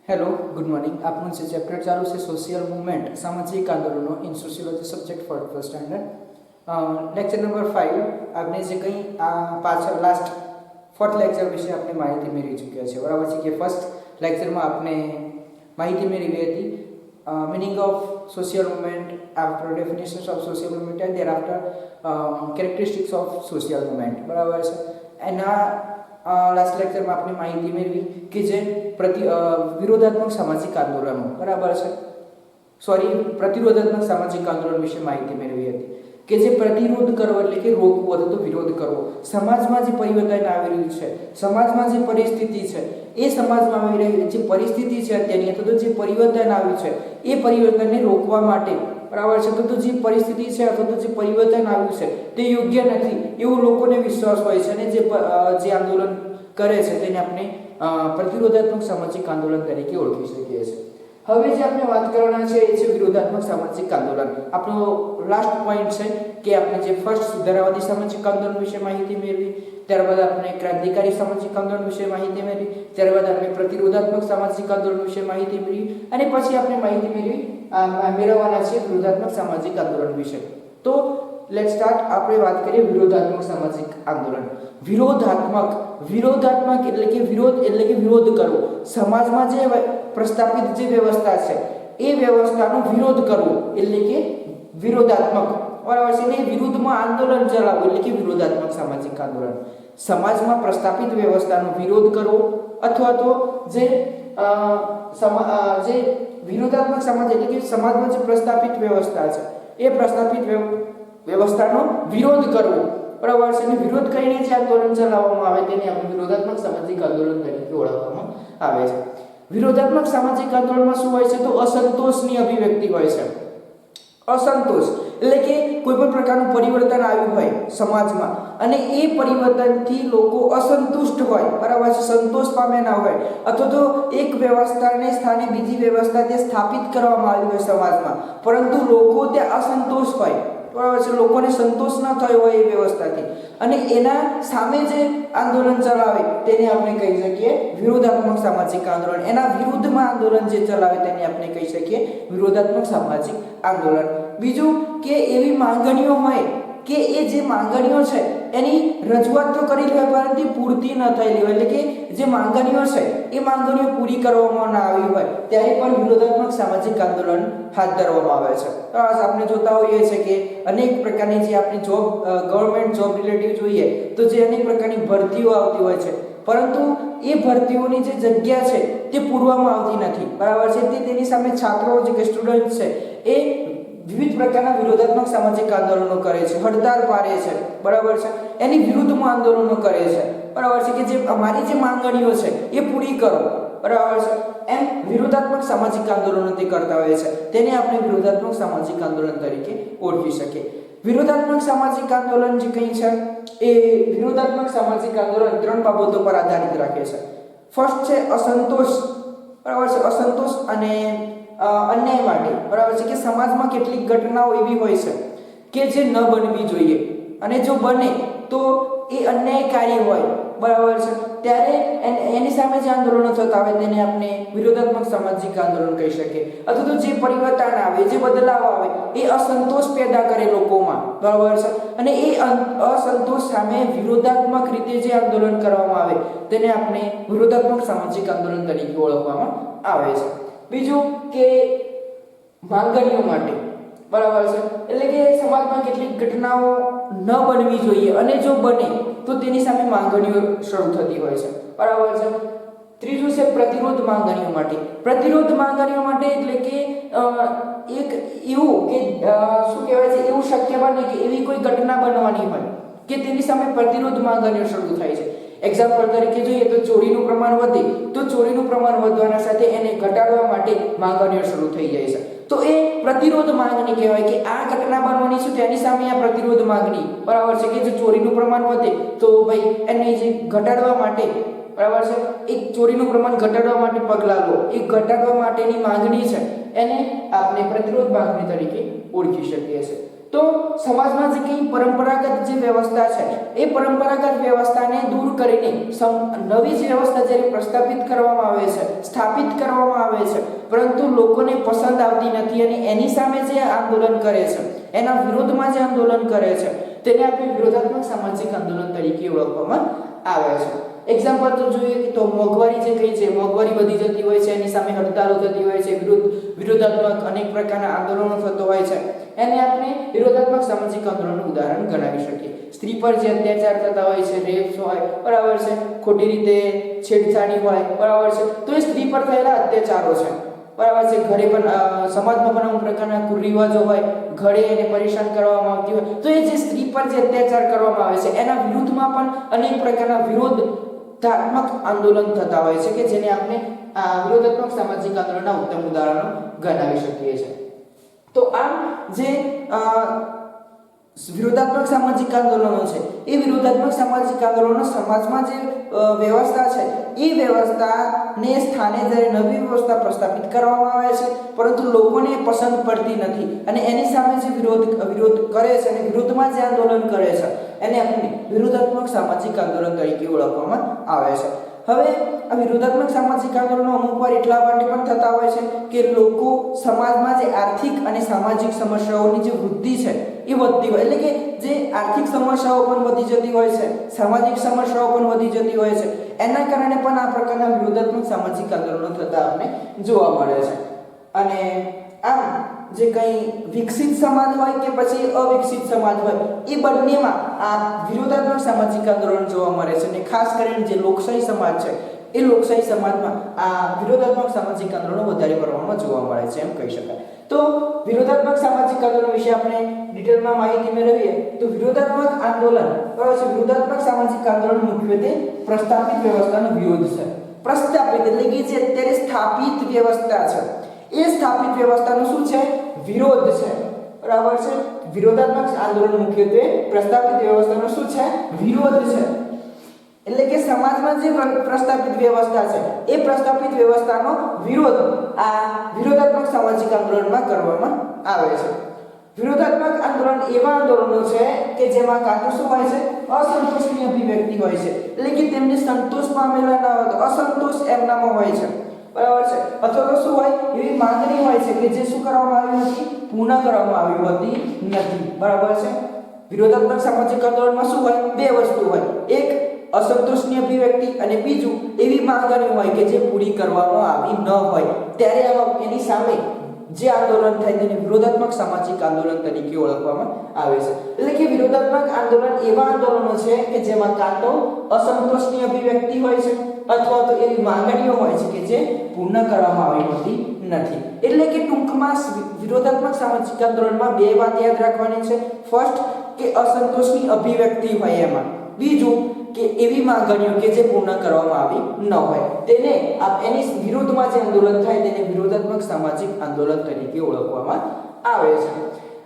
Hello good morning आपનું જે chapter ચાલુ છે સોશિયલ મૂવમેન્ટ સામાજિક આંદોલનો in sociology subject for first standard lecture number 5 આપણે જે કંઈ પાછળ લાસ્ટ ફોર્થ લેક્ચર વિશે આપણે માહિતી મેળવી ચૂક્યા છે બરાબર છે કે ફર્સ્ટ લેક્ચરમાં આપણે માહિતી મેળવી હતી meaning of social movement after definitions of social movement and thereafter characteristics of social movement બરાબર છે એના લાસ્ટ લેક્ચરમાં આપણે માહિતી મેળવી કે જે વિરોધાત્મક સામાજિક આંદોલનો બરાબર છે પ્રતિરોધાત્મક સામાજિક આંદોલન વિશે માહિતી મેળવી હતી કે જે પ્રતિરોધ કરવો એટલે કે રોકવો અથવા તો વિરોધ કરવો સમાજમાં જે પરિવર્તન આવી રહ્યું છે સમાજમાં જે પરિસ્થિતિ છે એ સમાજમાં આવી રહી જે પરિસ્થિતિ છે અત્યારની અથવા તો જે પરિવર્તન આવ્યું છે એ પરિવર્તનને રોકવા માટે બરાબર છે તો જે પરિસ્થિતિ છે અથવા તો જે પરિવર્તન આવ્યું છે તે યોગ્ય નથી એવું લોકોને વિશ્વાસ હોય છે અને જે આંદોલન કરે છે તેને આપણે પ્રતિરોધાત્મક સામાજિક આંદોલન તરીકે ઓળખી શકીએ છીએ હવે જે આપણે વાત કરવાના છે એ છે વિરોધાત્મક સામાજિક આંદોલન આપણો લાસ્ટ પોઈન્ટ છે કે આપણે જે ફર્સ્ટ સુધારાવાદી સામાજિક આંદોલન વિશે માહિતી મેળવી ત્યારબાદ આપણે ક્રાંતિકારી સામાજિક આંદોલન વિશે માહિતી મેળવી ત્યારબાદ આપણે પ્રતિરોધાત્મક સામાજિક આંદોલન વિશે માહિતી મેળવી અને પછી આપણે માહિતી મેળવવાના છે વિરોધાત્મક સામાજિક આંદોલન વિશે તો લેટ્સ સ્ટાર્ટ આપણે વાત કરીએ વિરોધાત્મક સામાજિક આંદોલન વિરોધાત્મક એટલે કે વિરોધ કરવો સમાજમાં જે પ્રસ્થાપિત જે વ્યવસ્થા છે એ વ્યવસ્થાનો વિરોધ કરવો એટલે કે વિરોધાત્મક બરાબર છે ને વિરુદ્ધમાં આંદોલન ચલાવવું એટલે કે વિરોધાત્મક સામાજિક આંદોલન સમાજમાં પ્રસ્થાપિત વ્યવસ્થાનો વિરોધ કરવો અથવા તો જે વિરોધાત્મક સમાજ એટલે કે સમાજમાં જે પ્રસ્થાપિત વ્યવસ્થા છે એ પ્રસ્થાપિત વ્યવસ્થાનો વિરોધ કરવો બરાબર છે અને વિરોધ કરીને જે આંદોલન ચલાવવામાં આવે તેને આપણે વિરોધાત્મક સામાજિક આંદોલન તરીકે ઓળખવામાં આવે છે વિરોધાત્મક સામાજિક આંદોલનમાં શું હોય છે તો અસંતોષની અભિવ્યક્તિ હોય છે અસંતોષ એટલે કે કોઈ પણ પ્રકારનું પરિવર્તન આવ્યું હોય સમાજમાં અને એ પરિવર્તનથી લોકો અસંતુષ્ટ હોય બરાબર છે સંતોષ પામેલા હોય અથવા તો એક વ્યવસ્થાને સ્થાને બીજી વ્યવસ્થા તે સ્થાપિત કરવામાં આવી હોય સમાજમાં પરંતુ લોકો ત્યાં અસંતોષ હોય બરાબર છે લોકોને સંતોષ ન થયો હોય એ વ્યવસ્થાથી અને એના સામે જે આંદોલન ચલાવે તેને આપણે કહી શકીએ વિરોધાત્મક સામાજિક આંદોલન એના વિરુદ્ધમાં આંદોલન જે ચલાવે તેને આપણે કહી શકીએ વિરોધાત્મક સામાજિક આંદોલન બીજું કે એવી માંગણીઓ હોય કે એ જે માંગણીઓ છે એની રજૂઆત તો કરી હોય પરંતુ પૂરતી ન થયેલી હોય એટલે કે જે માંગણીઓ છે એ માંગણીઓ પૂરી કરવામાં ન આવી હોય ત્યારે પણ વિરોધાત્મક સામાજિક આંદોલન હાથ ધરવામાં આવે છે આપણે જોતા હોઈએ છીએ કે અનેક પ્રકારની જે આપણી જોબ ગવર્નમેન્ટ જોબ રિલેટિવ જોઈએ તો જે અનેક પ્રકારની ભરતીઓ આવતી હોય છે પરંતુ એ ભરતીઓની જે જગ્યા છે તે પૂરવામાં આવતી નથી બરાબર છે તેની સામે છાત્રો જે કે સ્ટુડન્ટ છે એ વિવિધ પ્રકારના વિરોધાત્મક સામાજિક આંદોલનો કરે છે હડતાળ પાડે છે બરાબર છે એની વિરુદ્ધમાં આંદોલનો કરે છે બરાબર છે કે જે અમારી જે માંગણીઓ છે એ પૂરી કરો બરાબર છે એમ વિરોધાત્મક સામાજિક આંદોલનો તે કરતા હોય છે તેને આપણે વિરોધાત્મક સામાજિક આંદોલન તરીકે ઓળખી શકીએ વિરોધાત્મક સામાજિક આંદોલન જે કંઈ છે એ વિરોધાત્મક સામાજિક આંદોલન ત્રણ બાબતો પર આધારિત રાખે છે ફર્સ્ટ છે અસંતોષ બરાબર છે અસંતોષ અને અન્યાય માટે બરાબર છે કે સમાજમાં કેટલીક ઘટનાઓ એવી હોય છે કે જે ન બનવી જોઈએ અને જો બને તો એ અન્યાયકારી હોય બરાબર છે ત્યારે એની સામે જે આંદોલનો થતા હોય તેને આપણે વિરોધાત્મક સામાજિક આંદોલન કહી શકીએ અથવા તો જે પરિવર્તન આવે જે બદલાવ આવે એ અસંતોષ પેદા કરે લોકોમાં બરાબર છે અને એ અસંતોષ સામે વિરોધાત્મક રીતે જે આંદોલન કરવામાં આવે તેને આપણે વિરોધાત્મક સામાજિક આંદોલન તરીકે ઓળખવામાં આવે છે બીજું કે માંગણીઓ માટે બરાબર છે એટલે કે સમાજમાં કેટલીક ઘટનાઓ ન બનવી જોઈએ અને જો બને તો તેની સામે માંગણીઓ શરૂ થતી હોય છે બરાબર છે ત્રીજું છે પ્રતિરોધ માંગણીઓ માટે એટલે કે એક એવું કે શું કહેવાય છે એવું શક્ય બને કે એવી કોઈ ઘટના બનવાની હોય કે તેની સામે પ્રતિરોધ માંગણીઓ શરૂ થાય છે એક્ઝામ્પલ તરીકે જોઈએ તો ચોરીનું પ્રમાણ વધે તો ચોરીનું પ્રમાણ વધવાના સાથે એને ઘટાડવા માટે માંગણીઓ શરૂ થઈ જાય છે તો એ પ્રતિરોધ માંગણી કહેવાય કે આ ઘટના બનવાની છે તેની સામે આ પ્રતિરોધ માંગણી બરાબર છે કે જો ચોરીનું પ્રમાણ વધે તો ભાઈ એને જે ઘટાડવા માટે બરાબર છે એક ચોરીનું પ્રમાણ ઘટાડવા માટે પગલાં લો એ ઘટાડવા માટેની માંગણી છે એને આપણે પ્રતિરોધ માંગણી તરીકે ઓળખી શકીએ છીએ તો સમાજમાં જે કંઈ પરંપરાગત જે વ્યવસ્થા છે એ પરંપરાગત વ્યવસ્થાને દૂર કરીને નવી જ વ્યવસ્થા જ્યારે પ્રસ્થાપિત કરવામાં આવે છે, સ્થાપિત કરવામાં આવે છે, પરંતુ લોકોને પસંદ આવતી નથી અને એની સામે જે આંદોલન કરે છે, એના વિરોધમાં જે આંદોલન કરે છે, તેને આપણે વિરોધાત્મક સામાજિક આંદોલન તરીકે ઓળખવામાં આવે છે. એક્ઝામ્પલ તો જોઈએ તો મોંઘવારી જે કઈ છે, મોંઘવારી વધી જતી હોય છે, એની સામે હડતાલો થતી હોય છે, વિરોધાત્મક અનેક પ્રકારના આંદોલનો થતો હોય છે, એને આપણે વિરોધાત્મક સામાજિક આંદોલનનું ઉદાહરણ ગણાવી શકીએ. સ્ત્રી પર જે અત્યાચાર થતા હોય છે, રેપ્સ હોય, બરાબર છે, ખોટી રીતે છેડછાડી હોય, બરાબર છે, તો એ સ્ત્રી પર થયેલા અત્યાચારો છે, બરાબર છે. ઘરે પણ સમાજમાં પણ અમુક પ્રકારના કુરિવાજો હોય, ઘરે એને પરેશાન કરવામાં આવતી હોય, તો એ જે સ્ત્રી પર જે અત્યાચાર કરવામાં આવે છે એના વિરુદ્ધમાં પણ અનેક પ્રકારના વિરોધાત્મક આંદોલન થતા હોય છે કે જેને આપણે વિરોધાત્મક સામાજિક આંદોલનના ઉત્તમ ઉદાહરણો ગણાવી શકીએ છીએ. તો આમ જે વિરોધાત્મક સામાજિક આંદોલનો છે એ વિરોધાત્મક સામાજિક આંદોલનો સમાજમાં જે વ્યવસ્થા છે એ વ્યવસ્થાને સ્થાને જ્યારે નવી વ્યવસ્થા પ્રસ્થાપિત કરવામાં આવે છે પરંતુ લોકોને પસંદ પડતી નથી અને એની સામે જે વિરોધ કરે છે અને વિરોધમાં જે આંદોલન કરે છે એને આપણે વિરોધાત્મક સામાજિક આંદોલન તરીકે ઓળખવામાં આવે છે. હવે આ વિરોધાત્મક સામાજિક આંદોલનો અમુક વાર એટલા માટે પણ થતા હોય છે કે લોકો સમાજમાં જે આર્થિક અને સામાજિક સમસ્યાઓની જે વૃદ્ધિ છે એ વધતી હોય, એટલે કે જે આર્થિક સમસ્યાઓ પણ વધી જતી હોય છે, સામાજિક સમસ્યાઓ પણ વધી જતી હોય છે, એના કારણે પણ આ પ્રકારના વિરોધાત્મક સામાજિક આંદોલનો થતા આપણને જોવા મળે છે. અને આમ જે કંઈ વિકસિત સમાજ હોય કે પછી અવિકસિત સમાજ હોય એ બંનેમાં આ વિરોધાત્મક સામાજિક આંદોલન જોવા મળે છે. અને ખાસ કરીને જે લોકશાહી સમાજ છે એ લોકશાહી સમાજમાં આ વિરોધાત્મક સામાજિક આંદોલનો વધારે પ્રમાણમાં જોવા મળે છે એમ કહી શકાય. તો વિરોધાત્મક સામાજિક આંદોલન વિશે આપણે ડિટેલમાં માહિતી મેળવીએ તો વિરોધાત્મક આંદોલન, બરાબર છે, વિરોધાત્મક સામાજિક આંદોલન મુખ્યત્વે પ્રસ્થાપિત વ્યવસ્થાનો વિરોધ છે. પ્રસ્થાપિત એટલે કે જે અત્યારે સ્થાપિત વ્યવસ્થા છે એ સ્થાપિત વ્યવસ્થાનો શું છે? વિરોધ છે, બરાબર છે. વિરોધાત્મક આંદોલન મુખ્યત્વે પ્રસ્થાપિત વ્યવસ્થાનો શું છે? વિરોધ છે. એટલે કે સમાજમાં જે પ્રસ્થાપિત વ્યવસ્થા છે એ પ્રસ્થાપિત વ્યવસ્થાનો વિરોધ આ વિરોધાત્મક સામાજિક આંદોલનમાં કરવામાં આવે છે. વિરોધાત્મક આંદોલન એવા આંદોલનો છે કે જેમાં કાં તો શું હોય છે? અસંતોષની અભિવ્યક્તિ હોય છે, એટલે કે તેમને સંતોષ પામેલા ન હોય તો અસંતોષ એમનામાં હોય છે, બરાબર છે. અથવા તો શું હોય? એવી માંગણી હોય છે કે જે શું કરવામાં આવી નથી? પૂર્ણ કરવામાં આવી હોતી નથી, બરાબર છે. વિરોધાત્મક સામાજિક આંદોલનમાં શું હોય? બે વસ્તુ હોય, એક અસંતોષની અભિવ્યક્તિ અને બીજું એવી માંગણી હોય કે જે પૂરી કરવામાં આવી ન હોય, ત્યારે એની સામે જે આંદોલન થાય તેને વિરોધાત્મક સામાજિક આંદોલન તરીકે ઓળખવામાં આવે છે. એટલે કે વિરોધાત્મક આંદોલન એવા આંદોલનો છે કે જેમાં કાં તો અસંતોષની અભિવ્યક્તિ હોય છે અથવા તો એવી માંગણીઓ હોય છે કે જે પૂર્ણ કરવામાં આવી હોતી નથી. એટલે કે ટૂંકમાં વિરોધાત્મક સામાજિક આંદોલનમાં બે વાત યાદ રાખવાની છે. ફર્સ્ટ કે અસંતોષની અભિવ્યક્તિ હોય એમાં, બીજું કે એવી માંગણીઓ કે જે પૂર્ણ કરવામાં આવી ન હોય, તેને એની વિરુદ્ધમાં જે આંદોલન થાય તેને વિરોધાત્મક સામાજિક આંદોલન તરીકે ઓળખવામાં આવે છે.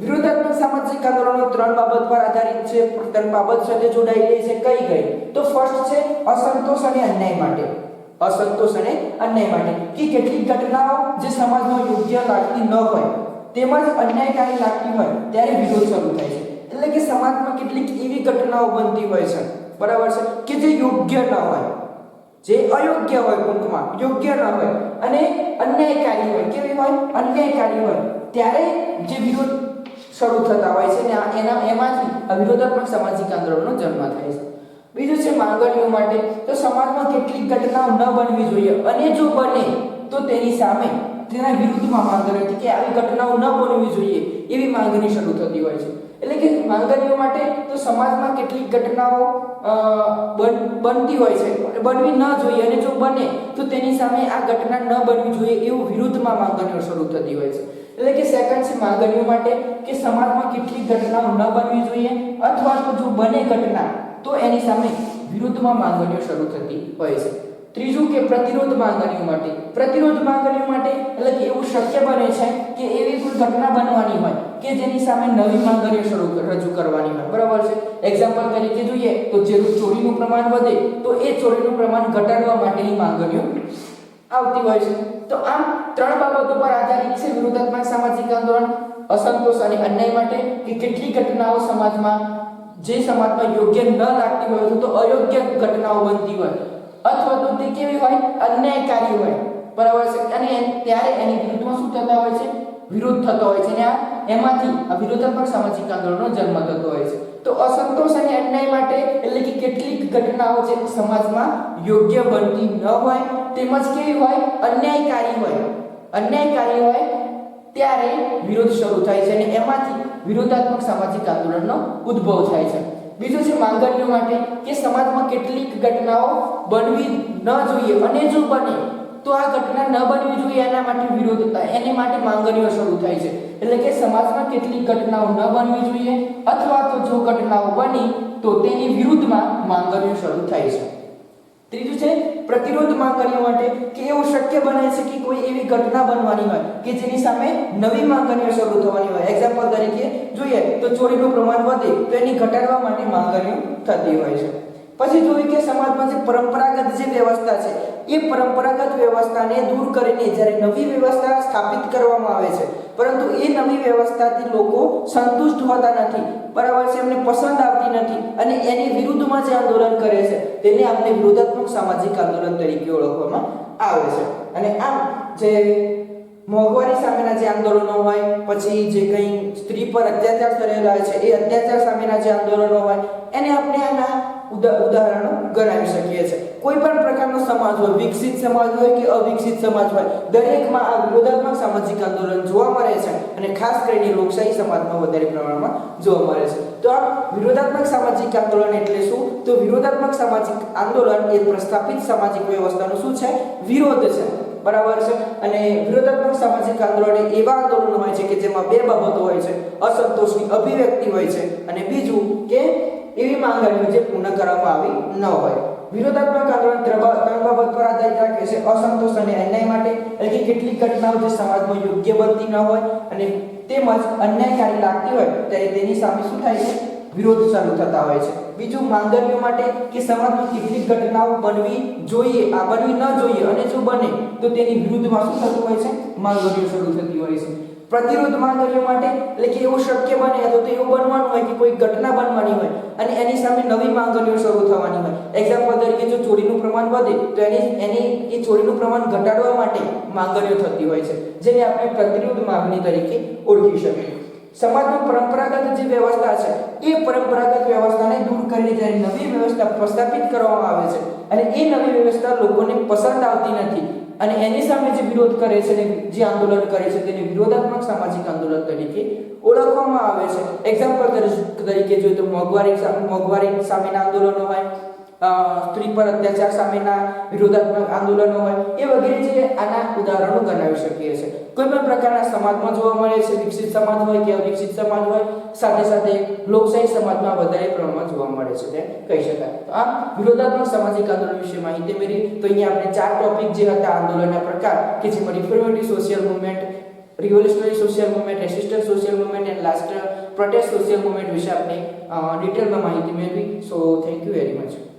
વિરોધાત્મક સામાજિક આંદોલનો ત્રણ બાબત પર આધારિત છે, ત્રણ બાબત સાથે જોડાયેલી છે. કઈ કઈ? તો ફર્સ્ટ છે અસંતોષ અને અન્યાય માટે. અસંતોષ અને અન્યાય માટે કે કેટલીક ઘટનાઓ જે સમાજમાં યોગ્ય લાગતી ન હોય તેમજ અન્યાયકારી લાગતી હોય ત્યારે વિરોધ શરૂ થાય છે. એટલે કે સમાજમાં કેટલીક એવી ઘટનાઓ બનતી હોય છે, બરાબર છે, કે જે યોગ્ય ન હોય, જે અયોગ્ય હોય, ટૂંકમાં યોગ્ય ન હોય અને અન્યાયકારી હોય. કેવી હોય? અન્યાયકારી હોય. ત્યારે જે વિરોધ શરૂ થતા હોય છે ને એમાંથી વિરોધાત્મક સામાજિક આંદોલનનો જન્મ થાય છે. બીજું છે માંગણીઓ માટે. તો સમાજમાં કેટલીક ઘટનાઓ ન બનવી જોઈએ અને જો બને તો તેની સામે તેના વિરુદ્ધમાં માંગણી હતી કે આવી ઘટનાઓ ન બનવી જોઈએ એવી માંગણી શરૂ થતી હોય છે. એટલે કે માંગણીઓ માટે તો સમાજમાં કેટલીક ઘટનાઓ બનતી હોય છે, બનવી ન જોઈએ અને જો બને તો તેની સામે આ ઘટના ન બનવી જોઈએ એવું વિરુદ્ધમાં માંગણીઓ શરૂ થતી હોય છે. એટલે કે સેકન્ડ છે માંગણીઓ માટે કે સમાજમાં કેટલીક ઘટનાઓ ન બનવી જોઈએ અથવા તો જો બને ઘટના તો એની સામે વિરુદ્ધમાં માંગણીઓ શરૂ થતી હોય છે. ત્રીજું કે પ્રતિરોધ માંગણીઓ માટે. પ્રતિરોધ માંગણીઓ માટે એટલે કે એવું શક્ય બને છે કે એવી કોઈ ઘટના બનવાની હોય કે જેની સામે નવી માંગણીઓ રજૂ કરવાની હોય, બરાબર છે. એક્ઝામ્પલ તરીકે જોઈએ તો જે ચોરીનું પ્રમાણ વધે તો એ ચોરીનું પ્રમાણ ઘટાડવા માટેની માંગણીઓ આવતી હોય છે. તો આમ ત્રણ બાબતો પર આધારિત છે વિરોધાત્મક સામાજિક આંદોલન. અસંતોષ અને અન્યાય માટે કે કેટલી ઘટનાઓ સમાજમાં યોગ્ય ન લાગતી હોય તો અયોગ્ય ઘટનાઓ બનતી હોય અથવા તો તે કેવી હોય અન્યાયકારી હોય બરાબર છે અને ત્યારે એની વિરુદ્ધમાં શું થતા હોય છે વિરોધ થતો હોય છે અને એમાંથી આ વિરોધાત્મક સામાજિક આંદોલનનો જન્મ થતો હોય છે તો અસંતોષ અને અન્યાય માટે એટલે કે કેટલીક ઘટનાઓ જે સમાજમાં યોગ્ય બનતી ન હોય તેમજ કેવી હોય અન્યાયકારી હોય ત્યારે વિરોધ શરૂ થાય છે અને એમાંથી વિરોધાત્મક સામાજિક આંદોલનનો ઉદ્ભવ થાય છે બીજું છે માંગણીઓ માટે કે સમાજમાં કેટલીક ઘટનાઓ બનવી ન જોઈએ અને જો બને તો આ ઘટના ન બનવી જોઈએ એના માટે એની માટે માંગણીઓ શરૂ થાય છે એટલે કે સમાજમાં કેટલીક ઘટનાઓ ન બનવી જોઈએ અથવા તો જો ઘટનાઓ બની તો તેની વિરુદ્ધમાં માંગણીઓ શરૂ થાય છે ત્રીજું છે પ્રતિરોધ માંગણીઓ માટે કે એવું શક્ય બને છે કે કોઈ એવી ઘટના બનવાની હોય કે જેની સામે નવી માંગણીઓ શરૂ થવાની હોય એક્ઝામ્પલ તરીકે જોઈએ તો ચોરીનું પ્રમાણ વધે તો એની ઘટાડવા માટે માંગણીઓ થતી હોય છે પછી જોઈએ કે સમાજમાં જે પરંપરાગત જે વ્યવસ્થા છે એ પરંપરાગત વ્યવસ્થાને દૂર કરીને જ્યારે નવી વ્યવસ્થા સ્થાપિત કરવામાં આવે છે પરંતુ એ નવી વ્યવસ્થાથી લોકો સંતુષ્ટ હોતા નથી બરાબર છે એમને પસંદ આવતી નથી અને એની વિરુદ્ધમાં જે આંદોલન કરે છે તેને આપણે વિરોધાત્મક સામાજિક આંદોલન તરીકે ઓળખવામાં આવે છે અને આમ જે મોંઘવારી સામેના જે આંદોલનો હોય પછી જે કંઈ સ્ત્રી પર અત્યાચાર થયેલા હોય છે એ અત્યાચાર સામેના જે આંદોલનો હોય એને આપણે આના ઉદાહરણો ગણાવી શકીએ છીએ કોઈ પણ પ્રકારનો સમાજ હોય વિકસિત સમાજ હોય કે અવિકસિત સમાજ હોય દરેકમાં આ વિરોધાત્મક સામાજિક આંદોલન જોવા મળે છે અને ખાસ કરીને લોકશાહી સમાજમાં વધારે પ્રમાણમાં જોવા મળે છે તો આ વિરોધાત્મક સામાજિક આંદોલન એટલે શું તો વિરોધાત્મક સામાજિક આંદોલન એ પ્રસ્થાપિત સામાજિક વ્યવસ્થાનો શું છે વિરોધ છે બરાબર છે અને વિરોધાત્મક સામાજિક આંદોલન એવા આંદોલનો હોય છે કે જેમાં બે બાબતો હોય છે અસંતોષની અભિવ્યક્તિ હોય છે અને બીજું કે એવી માંગણીઓ જે પૂર્ણ કરવામાં આવી ન હોય વિરોધાત્મક આંદોલન ત્રણ બાબત પર આધારિત રાખે છે અસંતોષ અને અન્યાય માટે એટલે કે કેટલીક ઘટનાઓ જે સમાજમાં યોગ્ય બનતી ન હોય અને તેમજ અન્યાયકારી લાગતી હોય ત્યારે તેની સામે શું થાય છે વિરોધ શરૂ થતા હોય છે બીજું માંગણીઓ માટે કે સમાજમાં કેટલીક ઘટનાઓ બનવી ન જોઈએ અને જો બને તો તેની વિરુદ્ધમાં શું થતું હોય છે માંગણીઓ શરૂ થતી હોય છે પ્રતિરોધ માંગણીઓ માટે એટલે કે એવું શક્ય બને તો એવું બનવાનું હોય કે કોઈ ઘટના બનવાની હોય અને એની સામે નવી માંગણીઓ શરૂ થવાની હોય એક્ઝામ્પલ તરીકે જો ચોરીનું પ્રમાણ વધે તો એ ચોરીનું પ્રમાણ ઘટાડવા માટે માંગણીઓ થતી હોય છે જેને આપણે પ્રતિરોધ માંગણી તરીકે ઓળખી શકીએ સમાજમાં પરંપરાગત જે વ્યવસ્થા છે એ પરંપરાગત વ્યવસ્થાને દૂર કરીને જ્યારે નવી વ્યવસ્થા પ્રસ્થાપિત કરવામાં આવે છે અને એ નવી વ્યવસ્થા લોકોને પસંદ આવતી નથી અને એની સામે જે વિરોધ કરે છે ને જે આંદોલન કરે છે તેને વિરોધાત્મક સામાજિક આંદોલન તરીકે ઓળખવામાં આવે છે એક્ઝામ્પલ તરીકે જોઈએ તો મોંઘવારી સામેના આંદોલનો હોય સ્ત્રી પર અત્યાચાર સામેના વિરોધાત્મક આંદોલનો હોય એ વગેરે જે આના ઉદાહરણો ગણાવી શકીએ છીએ કોઈ પણ પ્રકારના સમાજમાં જોવા મળે છે વિકસિત સમાજ હોય કે અવિકસિત સમાજ હોય સાથે સાથે લોકશાહી સમાજમાં વધારે પ્રમાણમાં જોવા મળે છે તેમ કહી શકાય તો આ વિરોધાત્મક સામાજિક આંદોલન વિશે માહિતી મેળવી તો અહીંયા આપણે 4 ટોપિક જે હતા આંદોલનના પ્રકાર કે જેમાં reformative social movement revolutionary social movement resistance social movement and last protest social movement વિશે આપણે ડિટેલમાં માહિતી મેળવી so thank you very much